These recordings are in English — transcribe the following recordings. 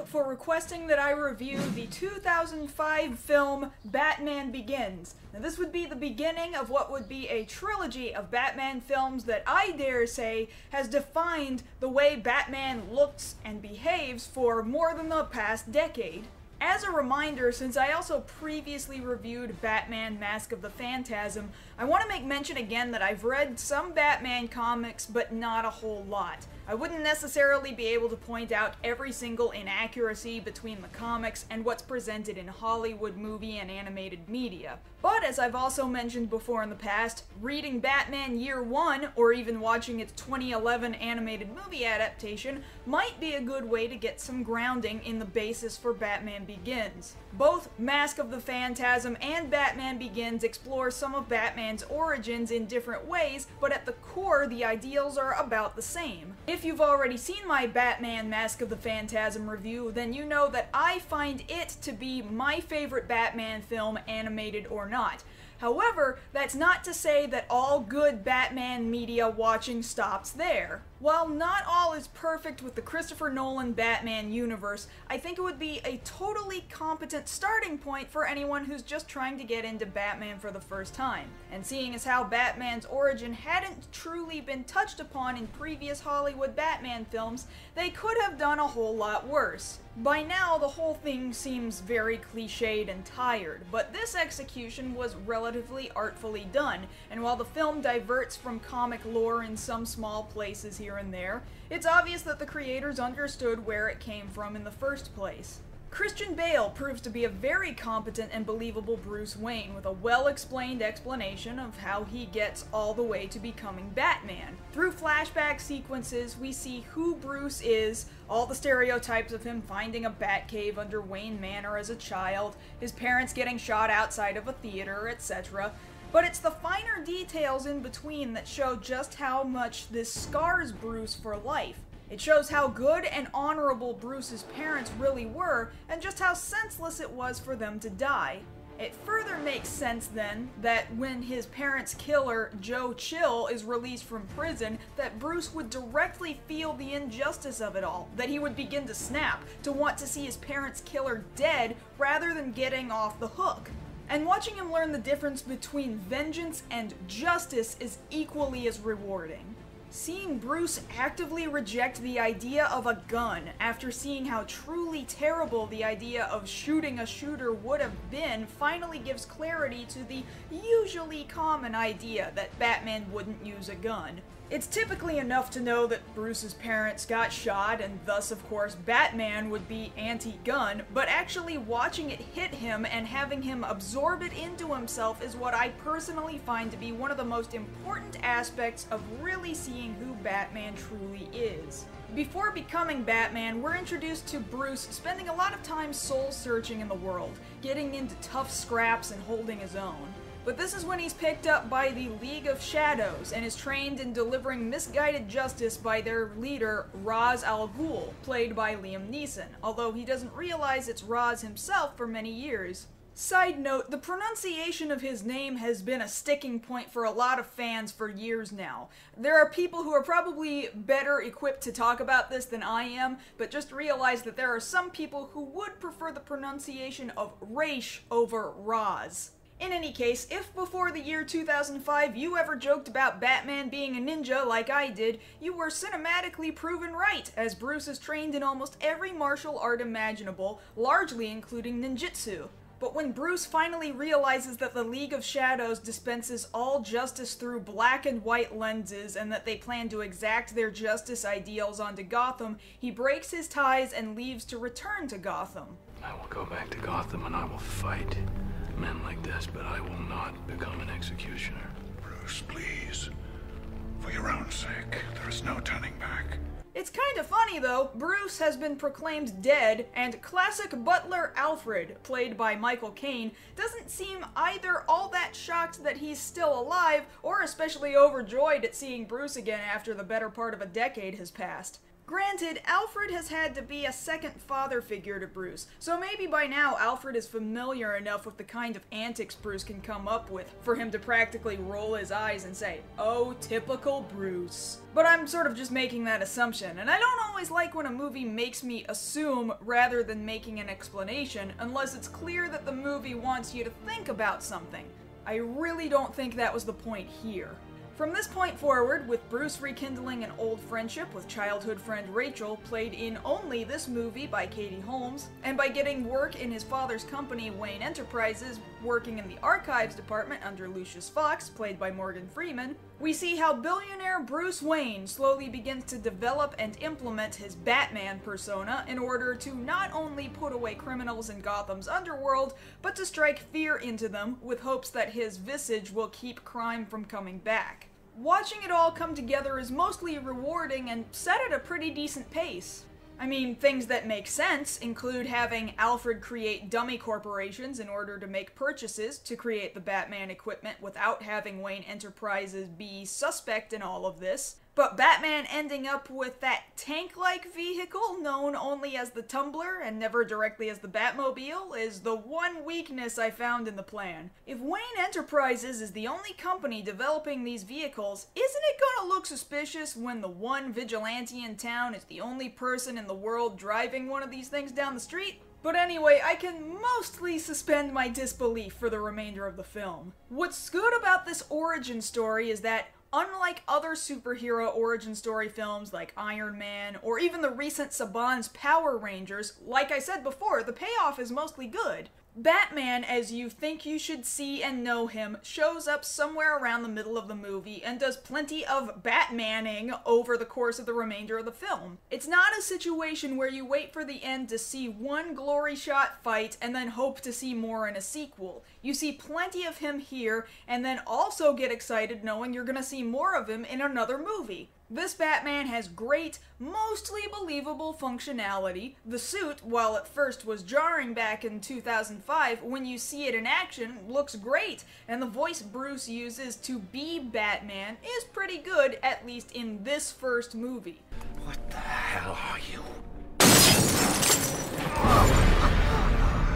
for requesting that I review the 2005 film Batman Begins. Now this would be the beginning of what would be a trilogy of Batman films that I dare say has defined the way Batman looks and behaves for more than the past decade. As a reminder, since I also previously reviewed Batman Mask of the Phantasm, I want to make mention again that I've read some Batman comics, but not a whole lot. I wouldn't necessarily be able to point out every single inaccuracy between the comics and what's presented in Hollywood movie and animated media. But as I've also mentioned before in the past, reading Batman Year One, or even watching its 2011 animated movie adaptation, might be a good way to get some grounding in the basis for Batman Begins. Both Mask of the Phantasm and Batman Begins explore some of Batman's origins in different ways, but at the core, the ideals are about the same. If you've already seen my Batman Mask of the Phantasm review, then you know that I find it to be my favorite Batman film, animated or not. However, that's not to say that all good Batman media watching stops there. While not all is perfect with the Christopher Nolan Batman universe, I think it would be a totally competent starting point for anyone who's just trying to get into Batman for the first time. And seeing as how Batman's origin hadn't truly been touched upon in previous Hollywood Batman films, they could have done a whole lot worse. By now, the whole thing seems very cliched and tired, but this execution was relatively artfully done, and while the film diverts from comic lore in some small places here and there, it's obvious that the creators understood where it came from in the first place. Christian Bale proves to be a very competent and believable Bruce Wayne, with a well-explained explanation of how he gets all the way to becoming Batman. Through flashback sequences, we see who Bruce is, all the stereotypes of him finding a Batcave under Wayne Manor as a child, his parents getting shot outside of a theater, etc. But it's the finer details in between that show just how much this scars Bruce for life. It shows how good and honorable Bruce's parents really were, and just how senseless it was for them to die. It further makes sense then that when his parents' killer, Joe Chill, is released from prison, that Bruce would directly feel the injustice of it all, that he would begin to snap, to want to see his parents' killer dead rather than getting off the hook. And watching him learn the difference between vengeance and justice is equally as rewarding. Seeing Bruce actively reject the idea of a gun after seeing how truly terrible the idea of shooting a shooter would have been finally gives clarity to the usually common idea that Batman wouldn't use a gun. It's typically enough to know that Bruce's parents got shot, and thus, of course, Batman would be anti-gun, but actually watching it hit him and having him absorb it into himself is what I personally find to be one of the most important aspects of really seeing who Batman truly is. Before becoming Batman, we're introduced to Bruce spending a lot of time soul-searching in the world, getting into tough scraps and holding his own. But this is when he's picked up by the League of Shadows and is trained in delivering misguided justice by their leader, Ra's al Ghul, played by Liam Neeson, although he doesn't realize it's Ra's himself for many years. Side note, the pronunciation of his name has been a sticking point for a lot of fans for years now. There are people who are probably better equipped to talk about this than I am, but just realize that there are some people who would prefer the pronunciation of Raish over Raz. In any case, if before the year 2005 you ever joked about Batman being a ninja like I did, you were cinematically proven right, as Bruce is trained in almost every martial art imaginable, largely including ninjutsu. But when Bruce finally realizes that the League of Shadows dispenses all justice through black and white lenses and that they plan to exact their justice ideals onto Gotham, he breaks his ties and leaves to return to Gotham. I will go back to Gotham and I will fight men like this, but I will not become an executioner. Bruce, please. For your own sake, there is no turning back. It's kind of funny though, Bruce has been proclaimed dead, and classic butler Alfred, played by Michael Caine, doesn't seem either all that shocked that he's still alive, or especially overjoyed at seeing Bruce again after the better part of a decade has passed. Granted, Alfred has had to be a second father figure to Bruce, so maybe by now Alfred is familiar enough with the kind of antics Bruce can come up with for him to practically roll his eyes and say, "Oh, typical Bruce." But I'm sort of just making that assumption, and I don't always like when a movie makes me assume rather than making an explanation, unless it's clear that the movie wants you to think about something. I really don't think that was the point here. From this point forward, with Bruce rekindling an old friendship with childhood friend Rachel, played in only this movie by Katie Holmes, and by getting work in his father's company, Wayne Enterprises, working in the archives department under Lucius Fox, played by Morgan Freeman, we see how billionaire Bruce Wayne slowly begins to develop and implement his Batman persona in order to not only put away criminals in Gotham's underworld, but to strike fear into them with hopes that his visage will keep crime from coming back. Watching it all come together is mostly rewarding and set at a pretty decent pace. I mean, things that make sense include having Alfred create dummy corporations in order to make purchases to create the Batman equipment without having Wayne Enterprises be suspect in all of this. But Batman ending up with that tank-like vehicle known only as the Tumbler and never directly as the Batmobile is the one weakness I found in the plan. If Wayne Enterprises is the only company developing these vehicles, isn't it gonna look suspicious when the one vigilante in town is the only person in the world driving one of these things down the street? But anyway, I can mostly suspend my disbelief for the remainder of the film. What's good about this origin story is that unlike other superhero origin story films like Iron Man, or even the recent Saban's Power Rangers, like I said before, the payoff is mostly good. Batman, as you think you should see and know him, shows up somewhere around the middle of the movie and does plenty of Batmaning over the course of the remainder of the film. It's not a situation where you wait for the end to see one glory shot fight and then hope to see more in a sequel. You see plenty of him here and then also get excited knowing you're gonna see more of him in another movie. This Batman has great, mostly believable functionality. The suit, while at first was jarring back in 2005, when you see it in action, looks great, and the voice Bruce uses to be Batman is pretty good, at least in this first movie. What the hell are you?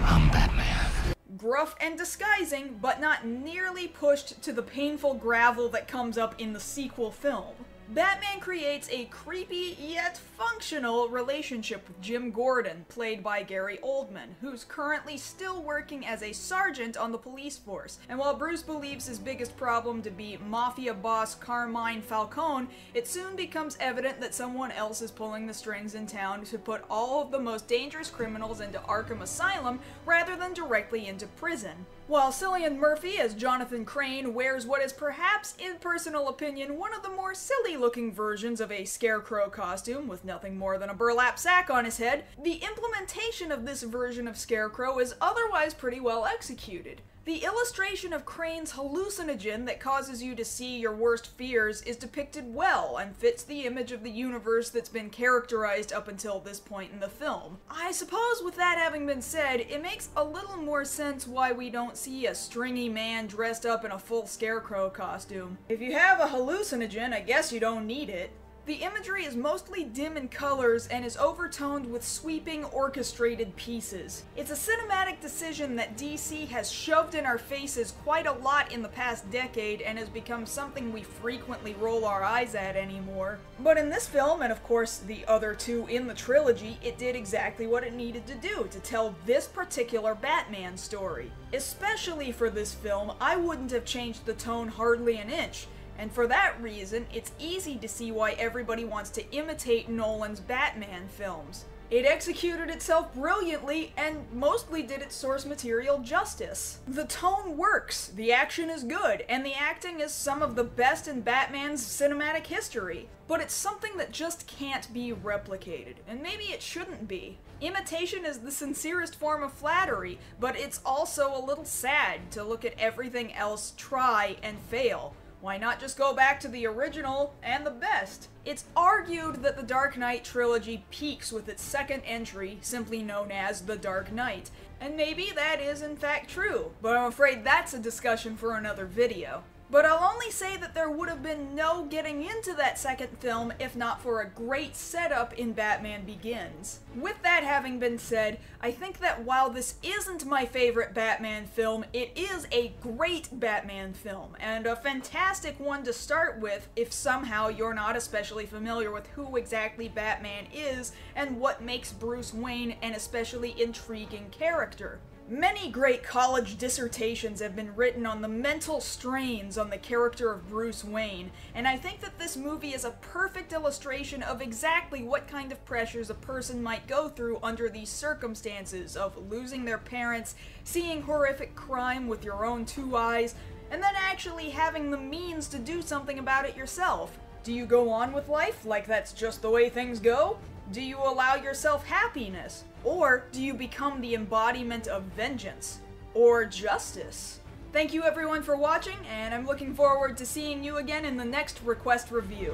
I'm Batman. Gruff and disguising, but not nearly pushed to the painful gravel that comes up in the sequel film. Batman creates a creepy yet functional relationship with Jim Gordon, played by Gary Oldman, who's currently still working as a sergeant on the police force. And while Bruce believes his biggest problem to be mafia boss Carmine Falcone, it soon becomes evident that someone else is pulling the strings in town to put all of the most dangerous criminals into Arkham Asylum rather than directly into prison. While Cillian Murphy as Jonathan Crane wears what is perhaps, in personal opinion, one of the more silly-looking versions of a scarecrow costume with nothing more than a burlap sack on his head, the implementation of this version of Scarecrow is otherwise pretty well executed. The illustration of Crane's hallucinogen that causes you to see your worst fears is depicted well and fits the image of the universe that's been characterized up until this point in the film. I suppose with that having been said, it makes a little more sense why we don't see a stringy man dressed up in a full Scarecrow costume. If you have a hallucinogen, I guess you don't need it. The imagery is mostly dim in colors and is overtoned with sweeping, orchestrated pieces. It's a cinematic decision that DC has shoved in our faces quite a lot in the past decade and has become something we frequently roll our eyes at anymore. But in this film, and of course the other two in the trilogy, it did exactly what it needed to do to tell this particular Batman story. Especially for this film, I wouldn't have changed the tone hardly an inch. And for that reason, it's easy to see why everybody wants to imitate Nolan's Batman films. It executed itself brilliantly, and mostly did its source material justice. The tone works, the action is good, and the acting is some of the best in Batman's cinematic history. But it's something that just can't be replicated, and maybe it shouldn't be. Imitation is the sincerest form of flattery, but it's also a little sad to look at everything else try and fail. Why not just go back to the original and the best? It's argued that the Dark Knight trilogy peaks with its second entry, simply known as The Dark Knight. And maybe that is in fact true, but I'm afraid that's a discussion for another video. But I'll only say that there would have been no getting into that second film if not for a great setup in Batman Begins. With that having been said, I think that while this isn't my favorite Batman film, it is a great Batman film, and a fantastic one to start with if somehow you're not especially familiar with who exactly Batman is and what makes Bruce Wayne an especially intriguing character. Many great college dissertations have been written on the mental strains on the character of Bruce Wayne, and I think that this movie is a perfect illustration of exactly what kind of pressures a person might go through under these circumstances of losing their parents, seeing horrific crime with your own two eyes, and then actually having the means to do something about it yourself. Do you go on with life like that's just the way things go? Do you allow yourself happiness? Or do you become the embodiment of vengeance? Or justice? Thank you everyone for watching, and I'm looking forward to seeing you again in the next Request Review.